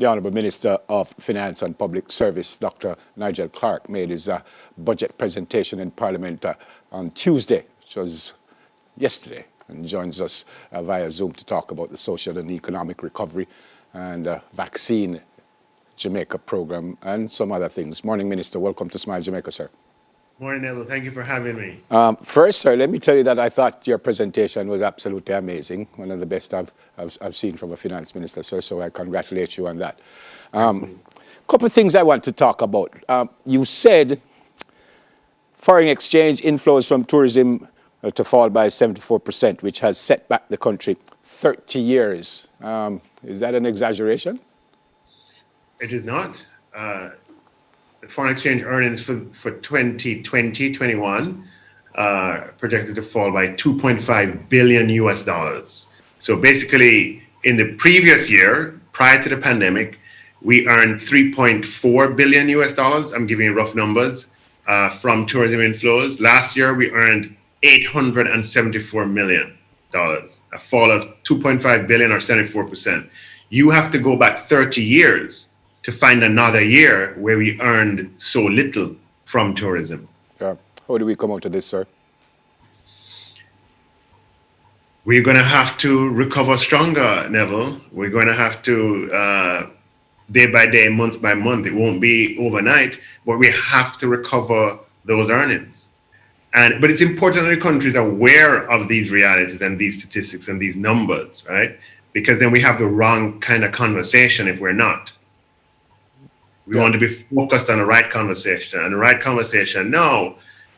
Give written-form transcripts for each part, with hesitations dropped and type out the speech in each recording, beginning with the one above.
The Honourable Minister of Finance and Public Service, Dr. Nigel Clarke, made his budget presentation in Parliament on Tuesday, which was yesterday, and joins us via Zoom to talk about the social and economic recovery and vaccine Jamaica program and some other things. Morning, Minister. Welcome to Smile Jamaica, sir. Morning, Neville. Thank you for having me. First, sir, let me tell you that I thought your presentation was absolutely amazing. One of the best I've seen from a finance minister, sir, so I congratulate you on that. Couple of things I want to talk about. You said foreign exchange inflows from tourism to fall by 74%, which has set back the country 30 years. Is that an exaggeration? It is not. Foreign exchange earnings for 2020-21 projected to fall by 2.5 billion US dollars. So basically, in the previous year, prior to the pandemic, we earned 3.4 billion US dollars. I'm giving you rough numbers from tourism inflows. Last year, we earned $874 million, a fall of 2.5 billion or 74%. You have to go back 30 years to find another year where we earned so little from tourism. How do we come out of this, sir? We're going to have to recover stronger, Neville. We're going to have to, day by day, month by month, it won't be overnight, but we have to recover those earnings. But it's important that the country is aware of these realities and these statistics and these numbers, right? Because then we have the wrong kind of conversation if we're not. We want to be focused on the right conversation, and the right conversation now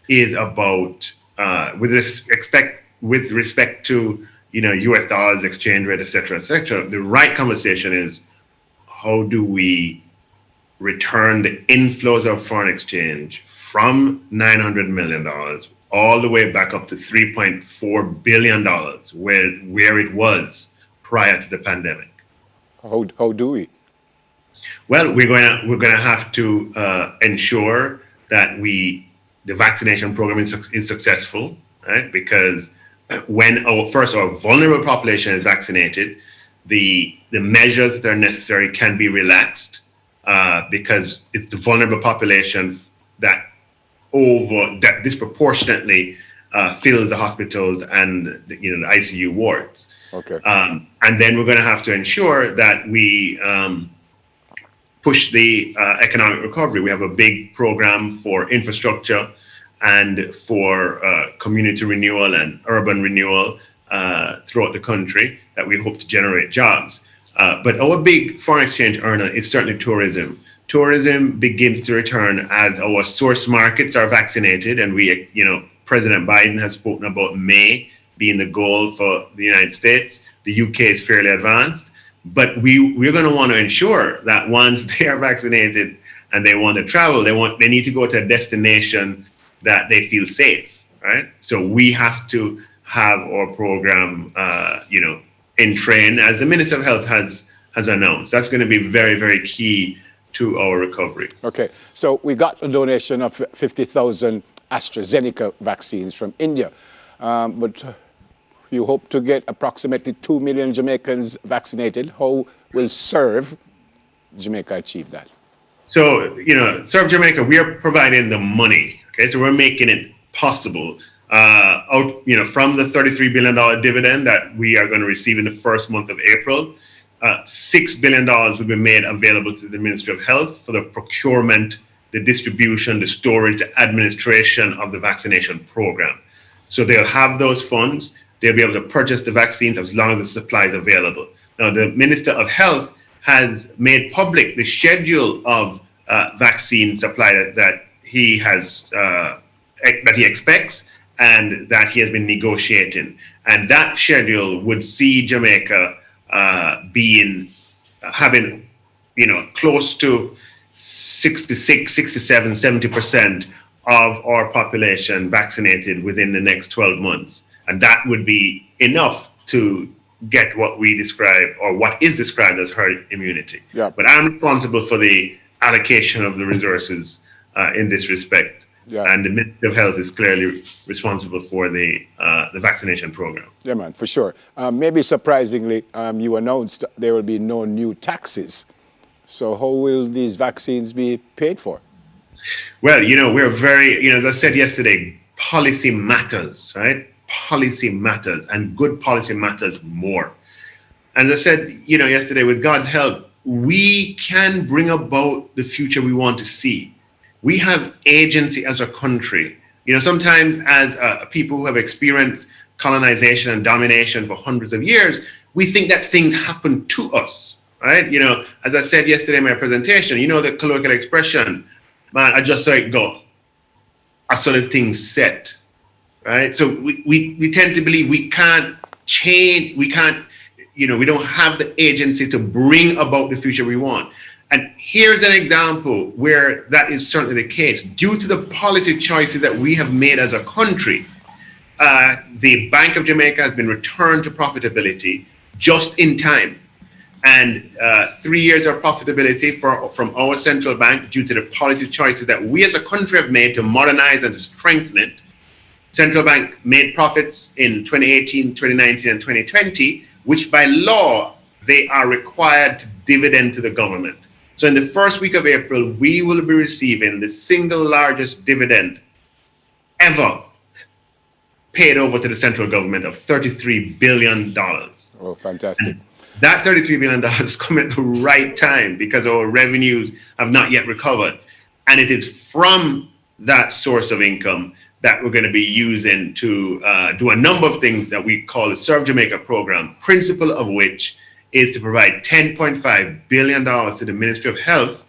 is about with respect to U.S. dollars, exchange rate, et cetera, et cetera. The right conversation is how do we return the inflows of foreign exchange from $900 million all the way back up to $3.4 billion, where it was prior to the pandemic. How do we? Well, we're going to have to ensure that the vaccination program is successful, right? Because when our vulnerable population is vaccinated, the measures that are necessary can be relaxed because it's the vulnerable population that disproportionately fills the hospitals and the ICU wards. Okay. And then we're going to have to ensure that we push the economic recovery. We have a big program for infrastructure and for community renewal and urban renewal throughout the country that we hope to generate jobs. But our big foreign exchange earner is certainly tourism. Tourism begins to return as our source markets are vaccinated, and President Biden has spoken about May being the goal for the United States. The UK is fairly advanced. But we're going to want to ensure that once they are vaccinated and they want to travel, they need to go to a destination that they feel safe, right? So we have to have our program, in train, as the Minister of Health has announced. That's going to be very, very key to our recovery. Okay, so we got a donation of 50,000 AstraZeneca vaccines from India, but you hope to get approximately 2 million Jamaicans vaccinated. How will SERVE Jamaica achieve that? So, SERVE Jamaica, we are providing the money. Okay, so we're making it possible. From the $33 billion dividend that we are going to receive in the first month of April, $6 billion will be made available to the Ministry of Health for the procurement, the distribution, the storage, the administration of the vaccination program. So they'll have those funds. They'll be able to purchase the vaccines as long as the supply is available. Now, the Minister of Health has made public the schedule of vaccine supply that he expects and that he has been negotiating. And that schedule would see Jamaica having close to 66, 67, 70% of our population vaccinated within the next 12 months. And that would be enough to get what we describe or what is described as herd immunity. Yeah. But I'm responsible for the allocation of the resources in this respect. Yeah. And the Ministry of Health is clearly responsible for the vaccination program. Yeah, man, for sure. Maybe surprisingly, you announced there will be no new taxes So how will these vaccines be paid for? Well, we're very, as I said yesterday, policy matters, right? Policy matters, and good policy matters more. As I said, yesterday, with God's help, we can bring about the future we want to see. We have agency as a country. Sometimes as people who have experienced colonization and domination for hundreds of years, we think that things happen to us, right? As I said yesterday in my presentation, the colloquial expression, man, I just saw it go. I saw the thing set, right? So we tend to believe we can't change, we don't have the agency to bring about the future we want. And here's an example where that is certainly the case. Due to the policy choices that we have made as a country, the Bank of Jamaica has been returned to profitability just in time. And 3 years of profitability from our central bank due to the policy choices that we as a country have made to modernize and to strengthen it. Central bank made profits in 2018, 2019, and 2020, which by law, they are required to dividend to the government. So in the first week of April, we will be receiving the single largest dividend ever paid over to the central government of $33 billion. Oh, fantastic. And that $33 billion is coming at the right time because our revenues have not yet recovered. And it is from that source of income that we're going to be using to do a number of things that we call the SERVE Jamaica program, principle of which is to provide $10.5 billion to the Ministry of Health,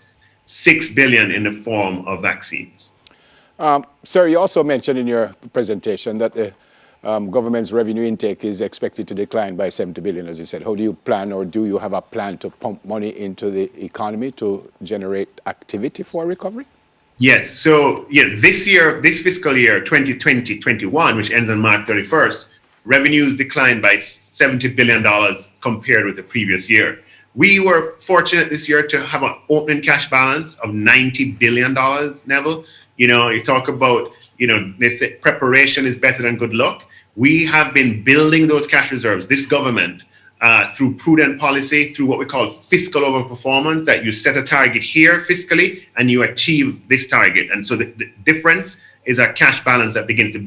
$6 billion in the form of vaccines. Sir, you also mentioned in your presentation that the government's revenue intake is expected to decline by 70 billion, as you said. How do you plan, or do you have a plan to pump money into the economy to generate activity for recovery? Yes. So, this fiscal year, 2020-21, which ends on March 31st, revenues declined by $70 billion compared with the previous year. We were fortunate this year to have an opening cash balance of $90 billion, Neville. You talk about, they say preparation is better than good luck. We have been building those cash reserves, this government, through prudent policy, through what we call fiscal overperformance, that you set a target here fiscally and you achieve this target. And so the difference is a cash balance that begins to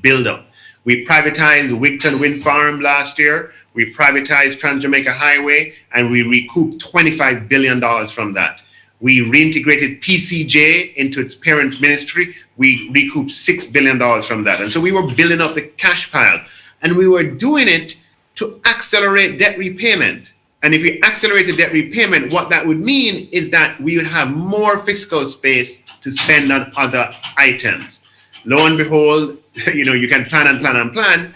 build up. We privatized Wigton Wind Farm last year. We privatized Trans-Jamaica Highway, and we recouped $25 billion from that. We reintegrated PCJ into its parent ministry. We recouped $6 billion from that. And so we were building up the cash pile, and we were doing it to accelerate debt repayment. And if we accelerated debt repayment, what that would mean is that we would have more fiscal space to spend on other items. Lo and behold, you can plan and plan and plan.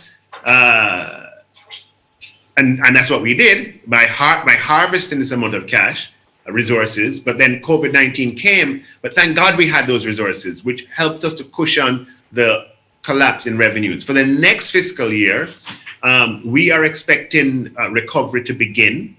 And that's what we did by harvesting this amount of cash, resources. But then COVID-19 came, but thank God we had those resources, which helped us to cushion the collapse in revenues. For the next fiscal year, we are expecting recovery to begin.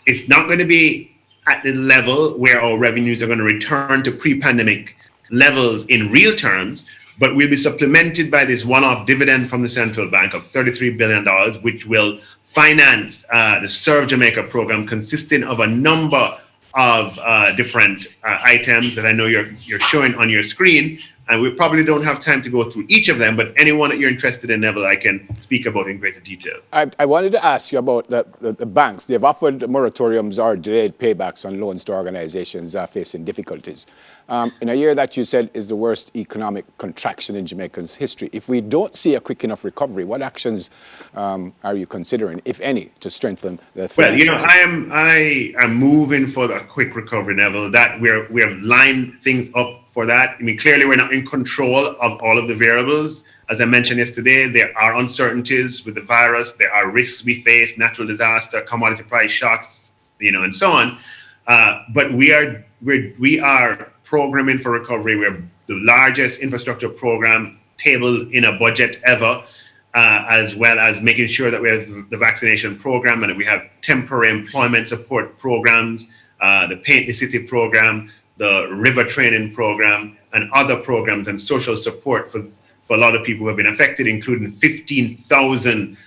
It's not going to be at the level where our revenues are going to return to pre-pandemic levels in real terms, but we'll be supplemented by this one-off dividend from the central bank of $33 billion, which will finance the SERVE Jamaica program, consisting of a number of different items that I know you're showing on your screen. And we probably don't have time to go through each of them, but anyone that you're interested in, Neville, I can speak about in greater detail. I wanted to ask you about the banks. They've offered moratoriums or delayed paybacks on loans to organizations facing difficulties. In a year that you said is the worst economic contraction in Jamaica's history, if we don't see a quick enough recovery, what actions are you considering, if any, to strengthen the financial system? I am moving for a quick recovery, Neville. That we have lined things up for that. I mean, clearly we're not in control of all of the variables. As I mentioned yesterday, there are uncertainties with the virus. There are risks we face, natural disaster, commodity price shocks, and so on. But we are programming for recovery. We're the largest infrastructure program tabled in a budget ever, as well as making sure that we have the vaccination program and that we have temporary employment support programs, the Paint the City program, the river training program, and other programs and social support for a lot of people who have been affected, including 15,000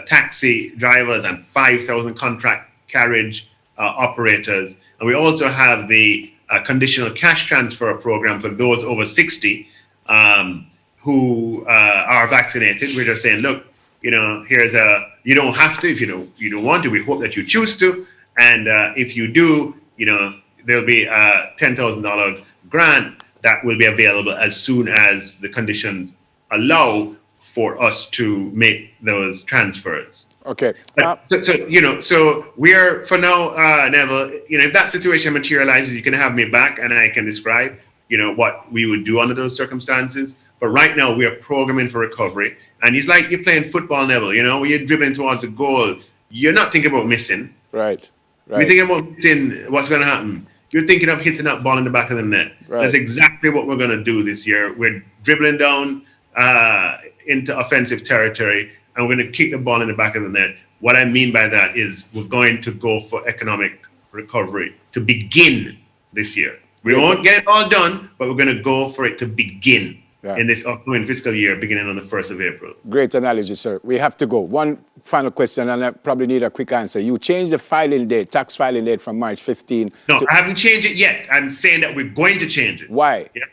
taxi drivers and 5,000 contract carriage operators. And we also have the conditional cash transfer program for those over 60 who are vaccinated. We're just saying, look, you don't have to if you don't want to. We hope that you choose to. And if you do, there'll be a $10,000 grant that will be available as soon as the conditions allow for us to make those transfers. Okay. So we are, for now, Neville, if that situation materializes, you can have me back and I can describe, what we would do under those circumstances. But right now we are programming for recovery. And it's like you're playing football, Neville, when you're dribbling towards a goal, you're not thinking about missing. Right. You're thinking about missing what's going to happen. You're thinking of hitting that ball in the back of the net. Right. That's exactly what we're going to do this year. We're dribbling down into offensive territory, and we're going to kick the ball in the back of the net. What I mean by that is we're going to go for economic recovery to begin this year. We won't get it all done, but we're going to go for it to begin in this upcoming fiscal year, beginning on the 1st of April. Great analogy, sir. We have to go. One final question, and I probably need a quick answer. You changed the filing date, tax filing date from March 15. No, I haven't changed it yet. I'm saying that we're going to change it. Why? Yeah.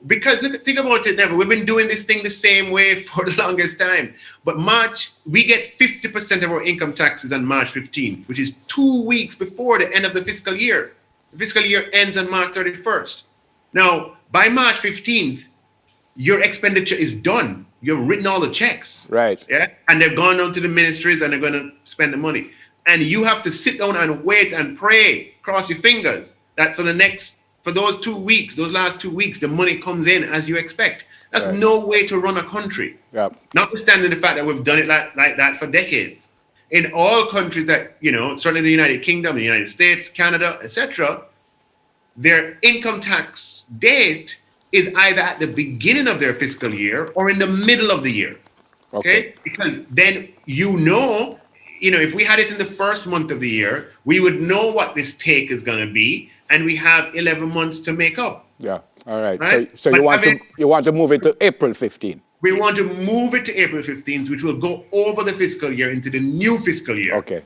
Because think about it, Neville. We've been doing this thing the same way for the longest time. But we get 50% of our income taxes on March 15th, which is 2 weeks before the end of the fiscal year. The fiscal year ends on March 31st. Now, by March 15th, your expenditure is done. You've written all the checks. Right. Yeah. And they've gone down to the ministries and they're going to spend the money. And you have to sit down and wait and pray, cross your fingers, that for those 2 weeks, those last 2 weeks, the money comes in as you expect. That's no way to run a country. Yep. Notwithstanding the fact that we've done it like that for decades. In all countries that, certainly the United Kingdom, the United States, Canada, etc., their income tax date is either at the beginning of their fiscal year or in the middle of the year. Okay? Because then if we had it in the first month of the year, we would know what this take is going to be, and we have 11 months to make up. Yeah. All right. So you want to move it to April 15. We want to move it to April 15th, which will go over the fiscal year into the new fiscal year. Okay.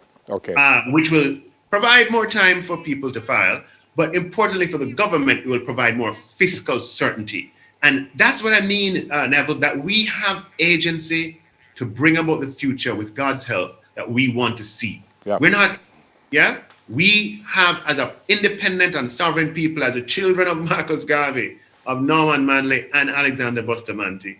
Which will provide more time for people to file. But importantly for the government, it will provide more fiscal certainty. And that's what I mean, Neville, that we have agency to bring about the future with God's help that we want to see. Yeah. We have, as an independent and sovereign people, as the children of Marcus Garvey, of Norman Manley and Alexander Bustamante,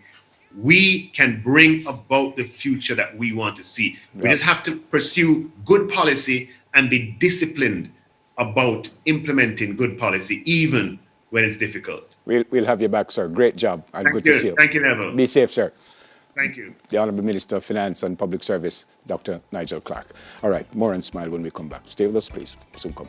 we can bring about the future that we want to see. Yeah. We just have to pursue good policy and be disciplined about implementing good policy, even when it's difficult. We'll have you back, sir. Great job, and good to see you. Thank you, Neville. Be safe, sir. Thank you. The Honourable Minister of Finance and Public Service, Dr. Nigel Clarke. All right, more on Smile when we come back. Stay with us, please. Soon come.